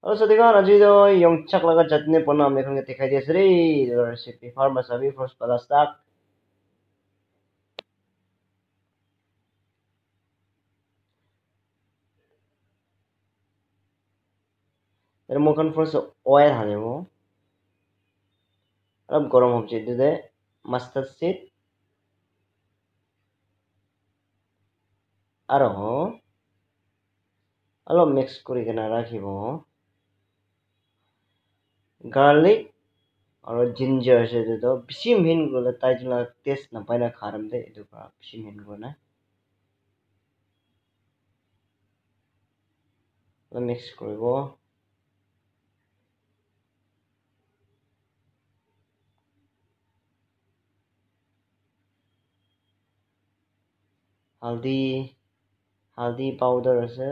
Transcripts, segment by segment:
Also देखा আজিতো yongchak laga chutney bana আমি এখানে দেখাই দিয়েছে রে রেসিপি ফার্মাস আমি ফার্স্ট পালা স্টাক এর মুখন ফার্স্ট অয়েল হানিব অলপ গরম হচ্ছে দিতে মাস্টার্ড সিড আৰু অলপ মিক্স কৰি কেনে ৰাখিব গাৰ্লিক আৰু জিঞ্জাৰ আছে দিটো বেছি মিহিন গলে তাই জনা টেষ্ট নাপায় না খাৰম দে এইটো বেছি মিহিন গলে মিক্স কৰিব হালদি পাউডাৰ আছে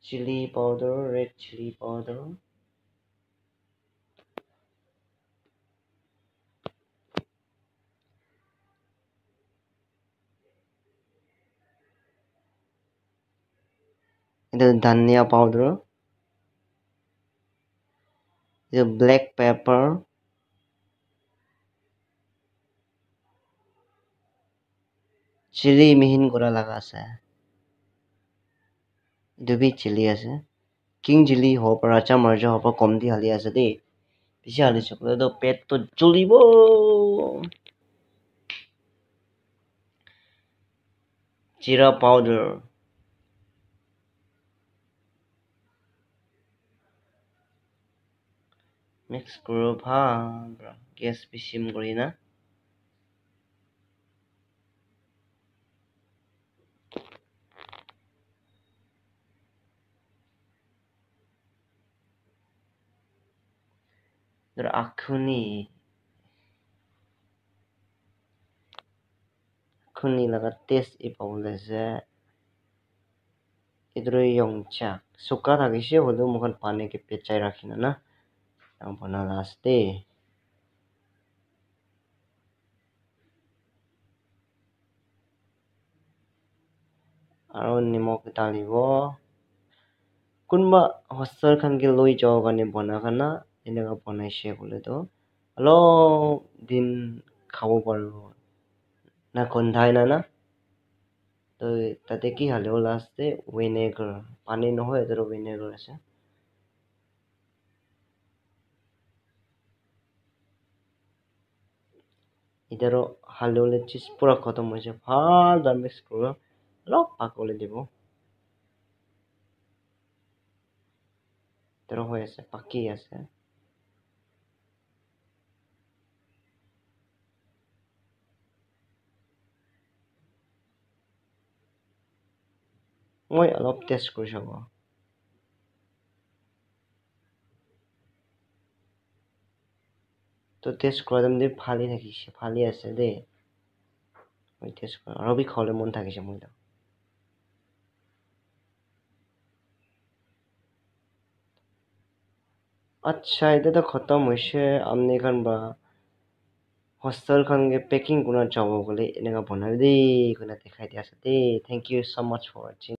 chili powder red chili powder itu dhania powder itu black pepper chili mihin kora laga ase itu bi chili ase king chili ho para cha marja ho pa kom di hali ase de beshi hali chakle to pet to julibo jeera powder mix koro bhal gas bisim kori na dur akhuni laga taste e paule je idro yongchak suka thagise hodo mukhan pani ke pechai rakhina na bana laste aro nimok dalibo kunba hostel khan ke loi jaw kane bana kana enaka banaise bole to alo din khabo paribo na kondhai na তো তাতে কি হালিব লাষ্টে vinegar পানী নহয় এটাৰো vinegar আছে এটাৰো হালিবলে চিজ পুৰা খতম হৈছে ভাল দা মিক্স কৰিব অলপ পাকলে দিব এটাৰো হৈ আছে পাকি আছে মই অলপ টেষ্ট কৰি চাব তো টেষ্ট কৰা দে ফালি থাকিছে ফালি আছে দে মই টেষ্ট কৰা আৰু বি খালে মন থাকিছে মই আচ্ছা এটা তো খতম হৈছে আমনি খান বা hostel khan ge packing kuna jabo gole enaka banai de kuna dekhai dia ase de thank you so much for watching